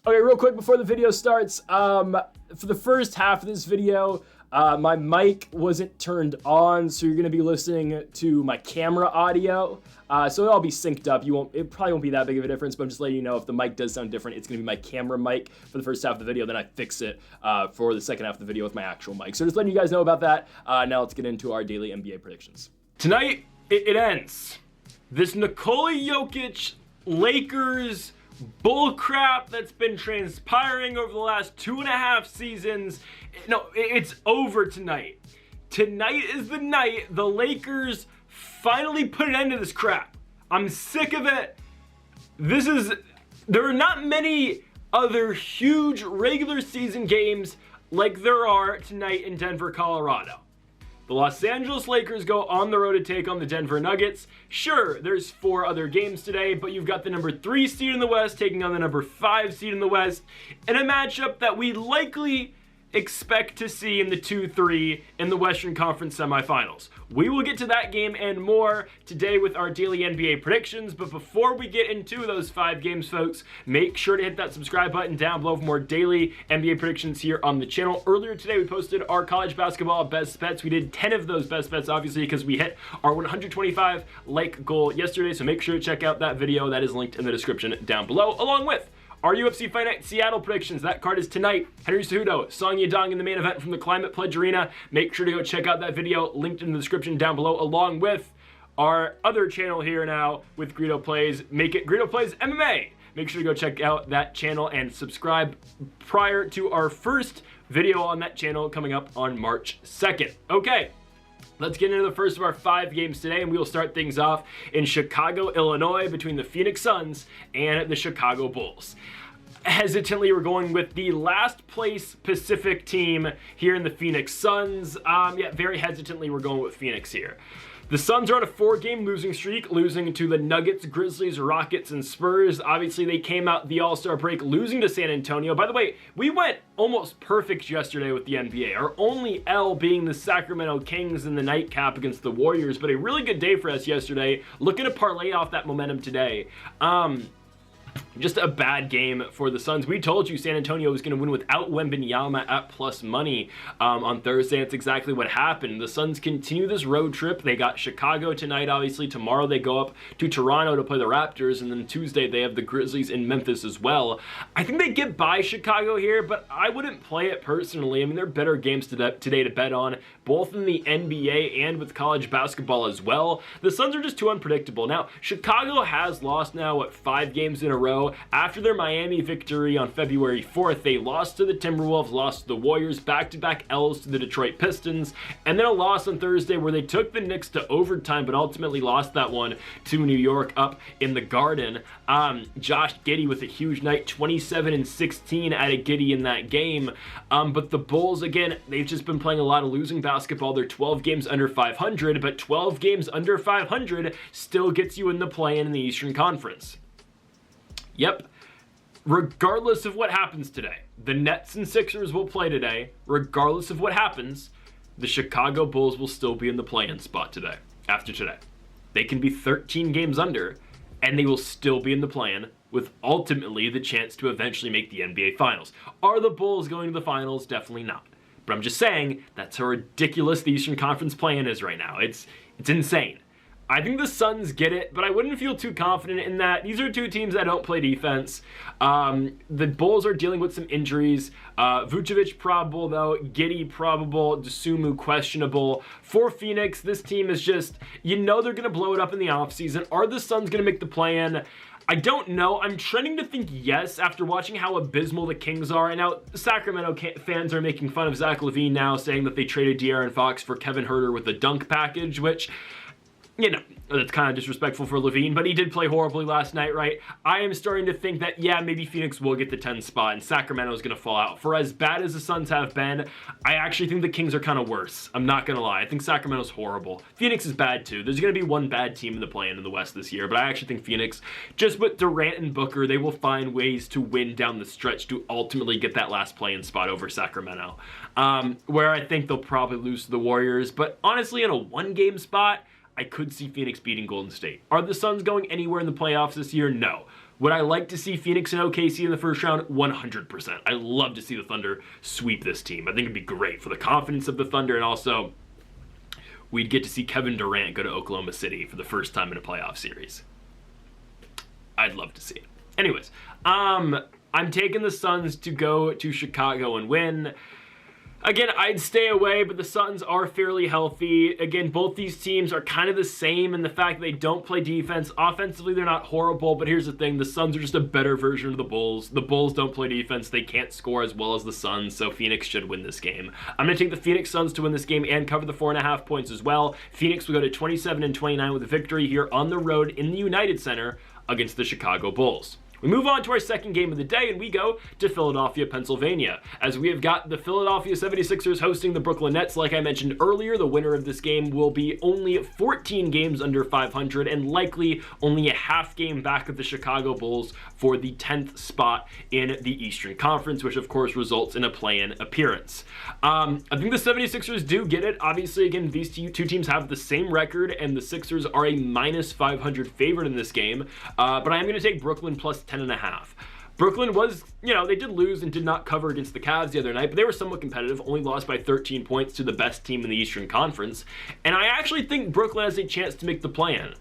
Okay, real quick before the video starts, for the first half of this video, my mic wasn't turned on, so you're gonna be listening to my camera audio. So it'll all be synced up. It probably won't be that big of a difference, but I'm just letting you know if the mic does sound different, it's gonna be my camera mic for the first half of the video, then I fix it for the second half of the video with my actual mic. So just letting you guys know about that. Now let's get into our daily NBA predictions. Tonight, it ends. This Nikola Jokic Lakers bullcrap that's been transpiring over the last 2.5 seasons. No, it's over tonight. Tonight is the night the Lakers finally put an end to this crap. I'm sick of it. There are not many other huge regular season games like there are tonight in Denver, Colorado. The Los Angeles Lakers go on the road to take on the Denver Nuggets. Sure, there's 4 other games today, but you've got the number 3 seed in the West taking on the number 5 seed in the West in a matchup that we likely expect to see in the 2-3 in the Western Conference semifinals. We will get to that game and more today with our daily NBA predictions, but before we get into those 5 games, folks, make sure to hit that subscribe button down below for more daily NBA predictions here on the channel. Earlier today, we posted our college basketball best bets. We did 10 of those best bets, obviously, because we hit our 125 like goal yesterday, so make sure to check out that video. That is linked in the description down below, along with our UFC Fight Night Seattle predictions. That card is tonight. Henry Cejudo, Song Yadong in the main event from the Climate Pledge Arena. Make sure to go check out that video, linked in the description down below, along with our other channel here now with Greedo Plays. Make it Greedo Plays MMA. Make sure to go check out that channel and subscribe prior to our first video on that channel coming up on March 2nd. Okay. Let's get into the first of our 5 games today, and we will start things off in Chicago, Illinois, between the Phoenix Suns and the Chicago Bulls. Hesitantly, we're going with the last place Pacific team here in the Phoenix Suns. Very hesitantly, we're going with Phoenix here. The Suns are on a 4-game losing streak, losing to the Nuggets, Grizzlies, Rockets, and Spurs. Obviously, they came out the All-Star break losing to San Antonio. By the way, we went almost perfect yesterday with the NBA. Our only L being the Sacramento Kings in the nightcap against the Warriors, but a really good day for us yesterday. Looking to parlay off that momentum today. Just a bad game for the Suns. We told you San Antonio was going to win without Wembanyama at plus money on Thursday. That's exactly what happened. The Suns continue this road trip. They got Chicago tonight, obviously. Tomorrow they go up to Toronto to play the Raptors, and then Tuesday they have the Grizzlies in Memphis as well. I think they get by Chicago here, but I wouldn't play it personally. I mean, there are better games today to bet on, both in the NBA and with college basketball as well. The Suns are just too unpredictable. Now, Chicago has lost now, 5 games in a row. After their Miami victory on February 4th, they lost to the Timberwolves, lost to the Warriors, back-to-back L's to the Detroit Pistons, and then a loss on Thursday where they took the Knicks to overtime, but ultimately lost that one to New York up in the Garden. Josh Giddey with a huge night, 27 and 16 out of Giddey in that game. But the Bulls, again, they've just been playing a lot of losing basketball. They're 12 games under 500, but 12 games under 500 still gets you in the play-in in the Eastern Conference. Yep. Regardless of what happens today, the Nets and Sixers will play today. Regardless of what happens, the Chicago Bulls will still be in the play-in spot today, after today. They can be 13 games under, and they will still be in the play-in, with ultimately the chance to eventually make the NBA Finals. Are the Bulls going to the Finals? Definitely not. But I'm just saying, that's how ridiculous the Eastern Conference play-in is right now. It's insane. I think the Suns get it, but I wouldn't feel too confident in that. These are two teams that don't play defense. The Bulls are dealing with some injuries. Vucevic probable, though. Giddey probable. Dosunmu questionable. For Phoenix, this team is just, they're going to blow it up in the offseason. Are the Suns going to make the play-in? I don't know. I'm trending to think yes after watching how abysmal the Kings are. And now Sacramento fans are making fun of Zach LaVine now, saying that they traded De'Aaron Fox for Kevin Huerter with the dunk package, which, that's kind of disrespectful for LaVine, but he did play horribly last night, right? I am starting to think that, maybe Phoenix will get the 10 spot and Sacramento is going to fall out. For as bad as the Suns have been, I actually think the Kings are kind of worse. I'm not going to lie. I think Sacramento's horrible. Phoenix is bad too. There's going to be one bad team in the play-in in the West this year, but I actually think Phoenix, just with Durant and Booker, they will find ways to win down the stretch to ultimately get that last play-in spot over Sacramento. Where I think they'll probably lose to the Warriors, but honestly, in a 1-game spot, I could see Phoenix beating Golden State. Are the Suns going anywhere in the playoffs this year? No. Would I like to see Phoenix and OKC in the first round? 100%. I love to see the Thunder sweep this team. I think it'd be great for the confidence of the Thunder, and also we'd get to see Kevin Durant go to Oklahoma City for the first time in a playoff series. I'd love to see it. Anyways, I'm taking the Suns to go to Chicago and win. Again, I'd stay away, but the Suns are fairly healthy. Again, both these teams are kind of the same in the fact that they don't play defense. Offensively, they're not horrible, but here's the thing. The Suns are just a better version of the Bulls. The Bulls don't play defense. They can't score as well as the Suns, so Phoenix should win this game. I'm going to take the Phoenix Suns to win this game and cover the 4.5 points as well. Phoenix will go to 27-29 with a victory here on the road in the United Center against the Chicago Bulls. We move on to our second game of the day, and we go to Philadelphia, Pennsylvania, as we have got the Philadelphia 76ers hosting the Brooklyn Nets. Like I mentioned earlier, the winner of this game will be only 14 games under 500 and likely only a half game back of the Chicago Bulls for the 10th spot in the Eastern Conference, which of course results in a play-in appearance. I think the 76ers do get it. Obviously, again, these two teams have the same record, and the Sixers are a minus 500 favorite in this game, but I am going to take Brooklyn plus 10.5. Brooklyn was, they did lose and did not cover against the Cavs the other night, but they were somewhat competitive, only lost by 13 points to the best team in the Eastern Conference, and I actually think Brooklyn has a chance to make the play-in.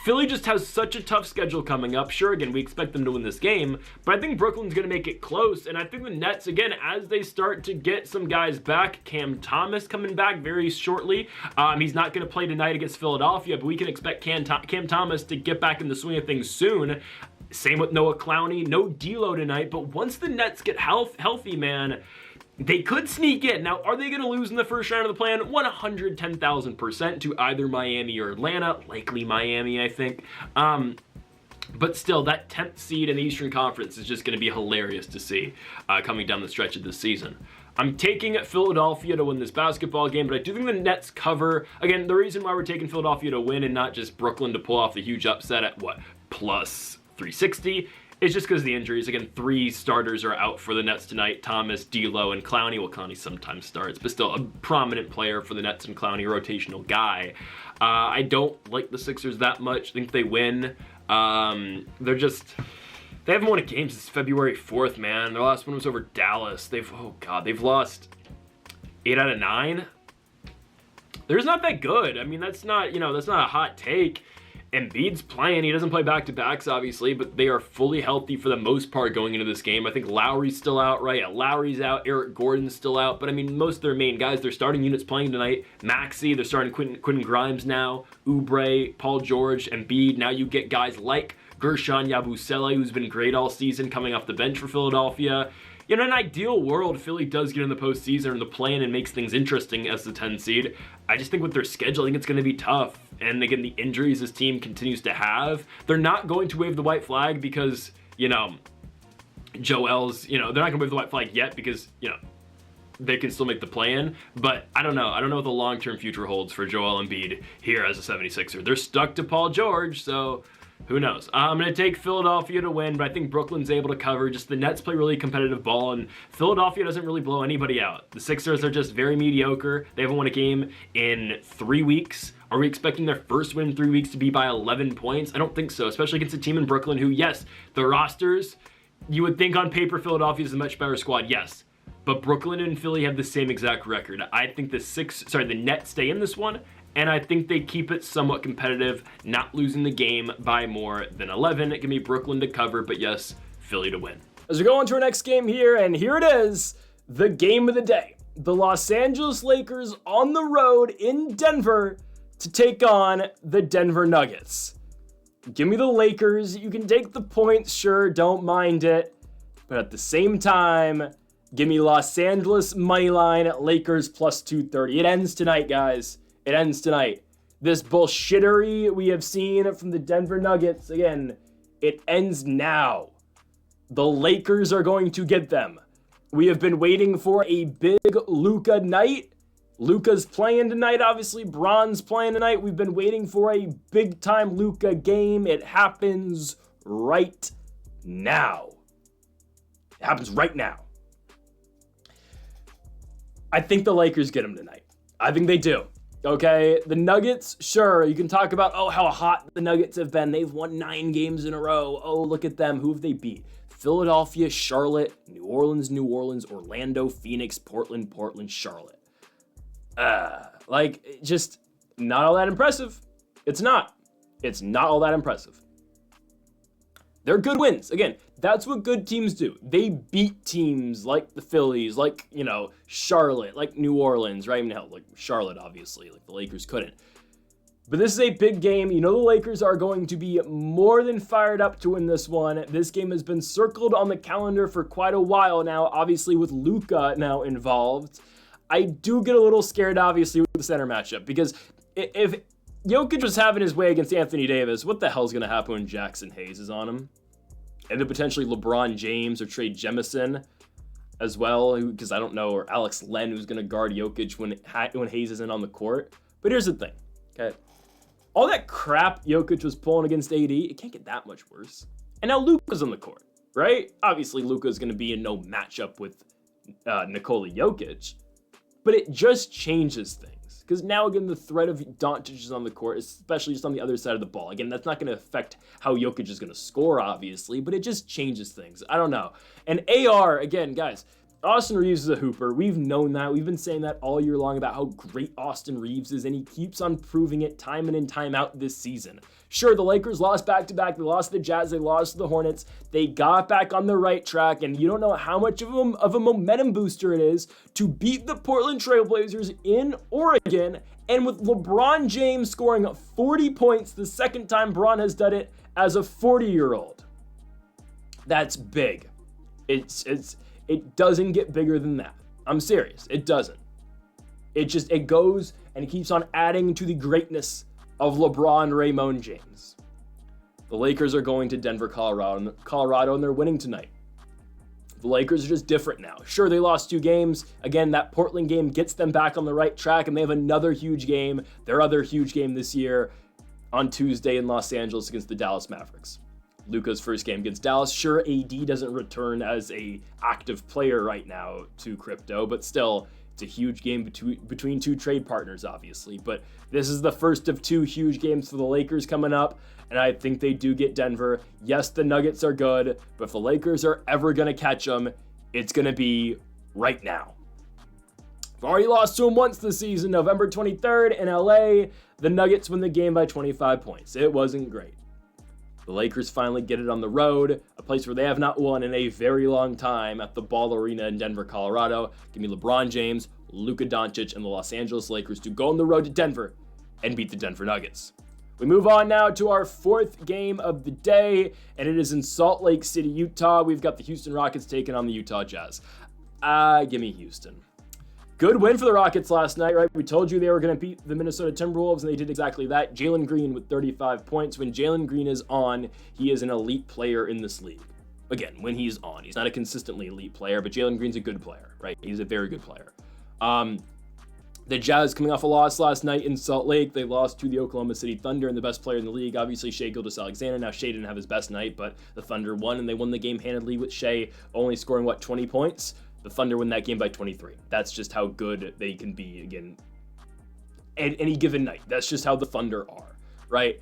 Philly just has such a tough schedule coming up. Sure, again, we expect them to win this game, but I think Brooklyn's going to make it close, and I think the Nets, again, as they start to get some guys back, Cam Thomas coming back very shortly. He's not going to play tonight against Philadelphia, but we can expect Cam Thomas to get back in the swing of things soon. Same with Noah Clowney, no D'Lo tonight, but once the Nets get healthy, man, they could sneak in. Now, are they going to lose in the first round of the play-in? 110,000% to either Miami or Atlanta. Likely Miami, I think. But still, that 10th seed in the Eastern Conference is just going to be hilarious to see coming down the stretch of this season. I'm taking Philadelphia to win this basketball game, but I do think the Nets cover. Again, the reason why we're taking Philadelphia to win and not just Brooklyn to pull off the huge upset at, plus 360, it's just because of the injuries. Again, 3 starters are out for the Nets tonight. Thomas, D'Lo, and Clowney. Well, Clowney sometimes starts, but still a prominent player for the Nets, and Clowney, a rotational guy. I don't like the Sixers that much. I think they win. They haven't won a game since February 4th, man. Their last one was over Dallas. They've lost 8 out of 9. They're just not that good. I mean, that's not a hot take. Embiid's playing. He doesn't play back-to-backs, obviously, but they are fully healthy for the most part going into this game. I think Lowry's still out, right? Yeah, Lowry's out. Eric Gordon's still out. But, I mean, most of their main guys, their starting units playing tonight. Maxey, they're starting Quentin Grimes now. Oubre, Paul George, Embiid. Now you get guys like Guerschon Yabusele, who's been great all season, coming off the bench for Philadelphia. In an ideal world, Philly does get in the postseason and the play-in and makes things interesting as the 10 seed. I just think with their schedule, I think it's going to be tough. And again, the injuries this team continues to have, they're not going to wave the white flag because, Joel's, they're not going to wave the white flag yet because, they can still make the play-in. But I don't know. I don't know what the long-term future holds for Joel Embiid here as a 76er. They're stuck to Paul George, so who knows? I'm going to take Philadelphia to win, but I think Brooklyn's able to cover. Just the Nets play really competitive ball, and Philadelphia doesn't really blow anybody out. The Sixers are just very mediocre. They haven't won a game in 3 weeks. Are we expecting their first win in 3 weeks to be by 11 points? I don't think so, especially against a team in Brooklyn who, yes, the rosters, you would think on paper Philadelphia is a much better squad, yes. But Brooklyn and Philly have the same exact record. I think the Nets stay in this one, and I think they keep it somewhat competitive, not losing the game by more than 11. It can be Brooklyn to cover, but yes, Philly to win. As we go on to our next game here, and here it is, the game of the day. The Los Angeles Lakers on the road in Denver to take on the Denver Nuggets. Give me the Lakers. You can take the points, sure, don't mind it. But at the same time, give me Los Angeles moneyline at Lakers plus 230. It ends tonight, guys. It ends tonight. This bullshittery we have seen from the Denver Nuggets, again, it ends now. The Lakers are going to get them. We have been waiting for a big Luka night. Luka's playing tonight, obviously. Bron's playing tonight. We've been waiting for a big-time Luka game. It happens right now. It happens right now. I think the Lakers get him tonight. I think they do. Okay, the Nuggets, sure, you can talk about, oh, how hot the Nuggets have been. They've won 9 games in a row. Oh, look at them. Who have they beat? Philadelphia, Charlotte, New Orleans, Orlando, Phoenix, Portland, Charlotte. Just not all that impressive. It's not. It's not all that impressive. They're good wins. Again, that's what good teams do. They beat teams like the Phillies, like, Charlotte, like New Orleans, right? I mean, hell, like Charlotte, obviously, like the Lakers couldn't. But this is a big game. The Lakers are going to be more than fired up to win this one. This game has been circled on the calendar for quite a while now, obviously with Luka now involved. I do get a little scared, obviously, with the center matchup, because if Jokic was having his way against Anthony Davis, what the hell's going to happen when Jackson Hayes is on him? And then potentially LeBron James or Trey Jemison as well, because I don't know, or Alex Len, who's going to guard Jokic when Hayes isn't on the court. But here's the thing, okay? All that crap Jokic was pulling against AD, it can't get that much worse. And now Luka's on the court, right? Obviously, Luka's going to be in no matchup with Nikola Jokic, but it just changes things. Because now, again, the threat of Doncic is on the court, especially just on the other side of the ball. Again, that's not going to affect how Jokic is going to score, obviously, but it just changes things. I don't know. And AR, again, guys, Austin Reeves is a hooper. We've known that. We've been saying that all year long about how great Austin Reeves is, and he keeps on proving it time in and time out this season. Sure, the Lakers lost back-to-back. They lost to the Jazz. They lost to the Hornets. They got back on the right track, and you don't know how much of a momentum booster it is to beat the Portland Trailblazers in Oregon, and with LeBron James scoring 40 points, the second time Bron has done it as a 40-year-old. That's big. It doesn't get bigger than that. I'm serious. It doesn't. It goes and it keeps on adding to the greatness of LeBron Raymond James. The Lakers are going to Denver, Colorado, and they're winning tonight. The Lakers are just different now. Sure, they lost 2 games. Again, that Portland game gets them back on the right track, and they have another huge game, their other huge game this year, on Tuesday in Los Angeles against the Dallas Mavericks. Luka's first game against Dallas. Sure, AD doesn't return as a active player right now to crypto, but still, it's a huge game between 2 trade partners, obviously. But this is the first of 2 huge games for the Lakers coming up, and I think they do get Denver. Yes, the Nuggets are good, but if the Lakers are ever going to catch them, it's going to be right now. I've already lost to them once this season, November 23rd in LA. The Nuggets win the game by 25 points. It wasn't great. The Lakers finally get it on the road, a place where they have not won in a very long time, at the Ball Arena in Denver, Colorado. Give me LeBron James, Luka Doncic, and the Los Angeles Lakers to go on the road to Denver and beat the Denver Nuggets. We move on now to our 4th game of the day, and it is in Salt Lake City, Utah. We've got the Houston Rockets taking on the Utah Jazz. Give me Houston. Good win for the Rockets last night, right? We told you they were going to beat the Minnesota Timberwolves, and they did exactly that. Jalen Green with 35 points. When Jalen Green is on, he is an elite player in this league. Again, when he's on. He's not a consistently elite player, but Jalen Green's a good player, right? He's a very good player. The Jazz coming off a loss last night in Salt Lake. They lost to the Oklahoma City Thunder, and the best player in the league, obviously Shai Gilgeous-Alexander. Now, Shai didn't have his best night, but the Thunder won, and they won the game handedly with Shai only scoring, 20 points? The Thunder win that game by 23. That's just how good they can be, again, at any given night. That's just how the Thunder are, right?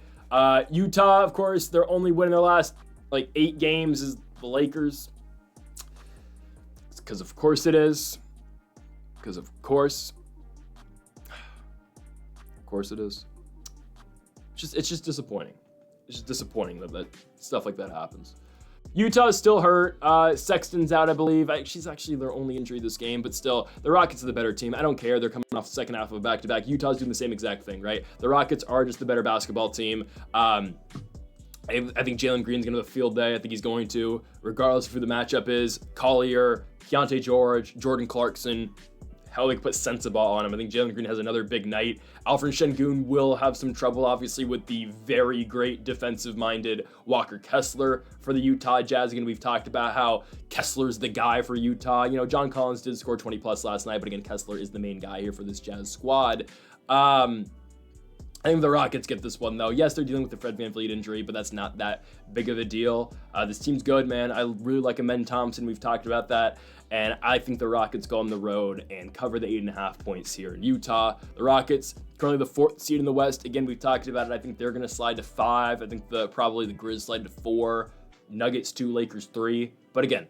Utah, of course, their only win in their last, 8 games is the Lakers. It's because, of course, it is. Because, of course it is. It's just disappointing. It's just disappointing that stuff like that happens. Utah is still hurt. Sexton's out, I believe. She's actually their only injury this game, but still, the Rockets are the better team. I don't care. They're coming off the second half of a back-to-back. Utah's doing the same exact thing, right? The Rockets are just the better basketball team. I think Jalen Green's going to have a field day. I think he's going to, regardless of who the matchup is. Collier, Keontae George, Jordan Clarkson. Hell, they could put Sensabaugh on him. I think Jalen Green has another big night. Alfred Şengün will have some trouble, obviously, with the very great defensive-minded Walker Kessler for the Utah Jazz. Again, we've talked about how Kessler's the guy for Utah. John Collins did score 20-plus last night, but again, Kessler is the main guy here for this Jazz squad. I think the Rockets get this one, though. Yes, they're dealing with the Fred VanVleet injury, but that's not that big of a deal. This team's good, man. I really like Amen Thompson. We've talked about that. And I think the Rockets go on the road and cover the 8.5 points here in Utah. The Rockets, currently the 4th seed in the West. Again, we've talked about it. I think they're going to slide to 5. I think probably the Grizz slide to 4. Nuggets 2, Lakers 3. But again,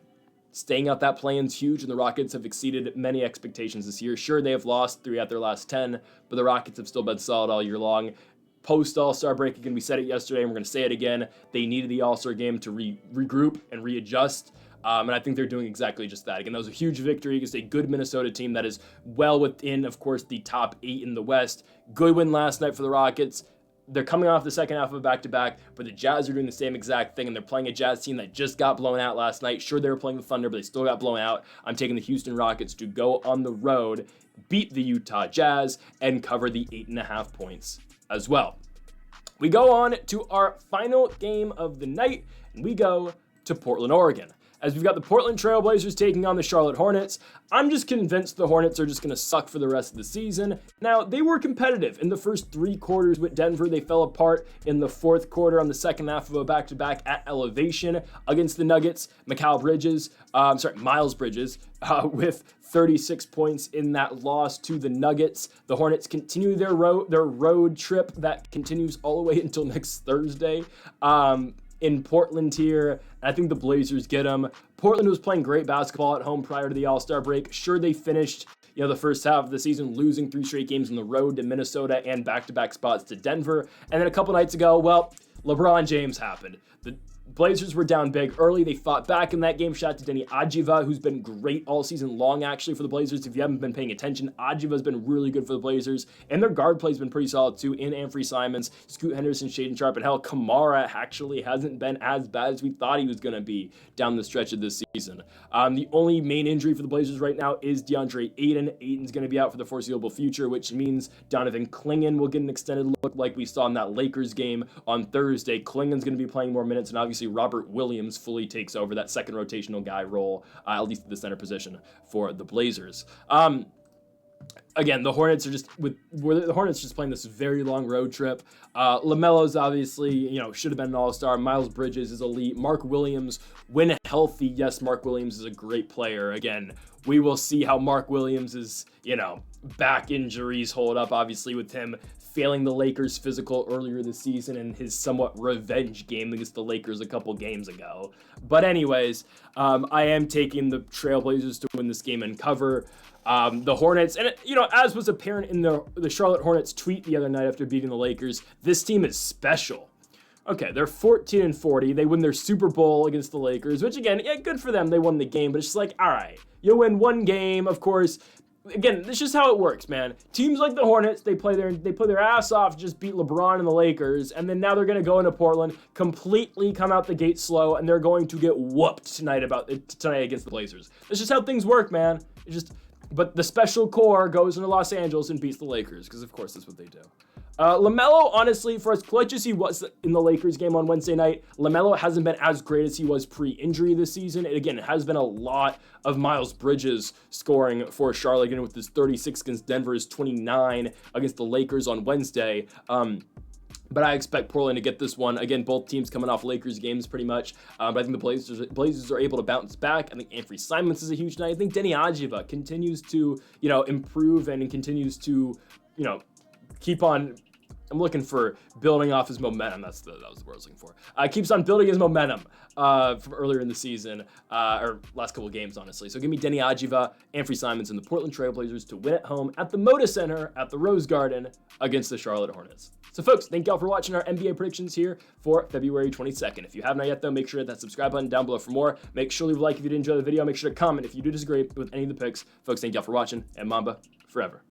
staying out that play-in's huge, and the Rockets have exceeded many expectations this year. Sure, they have lost 3 out their last 10, but the Rockets have still been solid all year long. Post-All-Star break, again, we said it yesterday, and we're going to say it again. They needed the All-Star game to regroup and readjust, and I think they're doing exactly just that. Again, that was a huge victory against a good Minnesota team that is well within, of course, the top 8 in the West. Good win last night for the Rockets. They're coming off the second half of a back-to-back, but the Jazz are doing the same exact thing, and they're playing a Jazz team that just got blown out last night. Sure, they were playing the Thunder, but they still got blown out. I'm taking the Houston Rockets to go on the road, beat the Utah Jazz, and cover the 8.5 points as well. We go on to our final game of the night, and we go to Portland, Oregon. As we've got the Portland Trailblazers taking on the Charlotte Hornets. I'm just convinced the Hornets are just going to suck for the rest of the season. Now, they were competitive in the first 3 quarters with Denver. They fell apart in the 4th quarter on the second half of a back-to-back at elevation against the Nuggets. Miles Bridges with 36 points in that loss to the Nuggets. The Hornets continue their road trip that continues all the way until next Thursday. In Portland here. I think the Blazers get them. Portland was playing great basketball at home prior to the All-Star break. Sure, they finished, the first half of the season losing 3 straight games on the road to Minnesota and back-to-back spots to Denver. And then a couple nights ago, LeBron James happened. The Blazers were down big early. They fought back in that game. Shout out to Denny Adjiva, who's been great all season long, actually, for the Blazers. If you haven't been paying attention, Adjiva's been really good for the Blazers. And their guard play's been pretty solid, too, in Anfernee Simons, Scoot Henderson, Shaedon Sharpe, and hell, Kamara actually hasn't been as bad as we thought he was going to be down the stretch of this season. The only main injury for the Blazers right now is DeAndre Ayton. Ayton's going to be out for the foreseeable future, which means Donovan Clingan will get an extended look like we saw in that Lakers game on Thursday. Clingan's going to be playing more minutes, and obviously Robert Williams fully takes over that second rotational guy role, at least at the center position for the Blazers. Again, the Hornets just playing this very long road trip. LaMelo's obviously, should have been an all-star. Miles Bridges is elite. Mark Williams, when healthy, yes, Mark Williams is a great player. Again, we will see how Mark Williams' back injuries hold up, obviously, with him failing the Lakers physical earlier this season and his somewhat revenge game against the Lakers a couple games ago. But anyways, I am taking the Trailblazers to win this game and cover. The Hornets, and as was apparent in the Charlotte Hornets tweet the other night after beating the Lakers, this team is special. Okay, they're 14-40. They win their Super Bowl against the Lakers, which again, good for them. They won the game, but it's just like, all right, you win one game, of course. Again, this is just how it works, man. Teams like the Hornets, they play their ass off, just beat LeBron and the Lakers, and then now they're going to go into Portland, completely come out the gate slow, and they're going to get whooped tonight against the Blazers. That's just how things work, man. But the special core goes into Los Angeles and beats the Lakers, because of course that's what they do. LaMelo, honestly, for as clutch as he was in the Lakers game on Wednesday night, LaMelo hasn't been as great as he was pre-injury this season. And again, it has been a lot of Miles Bridges scoring for Charlotte, again, with his 36 against Denver, his 29 against the Lakers on Wednesday. But I expect Portland to get this one. Again, both teams coming off Lakers games pretty much. But I think the Blazers are able to bounce back. I think Anfernee Simons is a huge night. I think Denny Adjiva continues to, improve and continues to, keep on. I'm looking for building off his momentum. That was the word I was looking for. Keeps on building his momentum from earlier in the season, or last couple of games, honestly. So give me Denny Adjiva, Anfernee Simons, and the Portland Trailblazers to win at home at the Moda Center at the Rose Garden against the Charlotte Hornets. So folks, thank y'all for watching our NBA predictions here for February 22nd. If you have not yet, though, make sure to hit that subscribe button down below for more. Make sure to leave a like if you did enjoy the video. Make sure to comment if you do disagree with any of the picks. Folks, thank y'all for watching, and Mamba forever.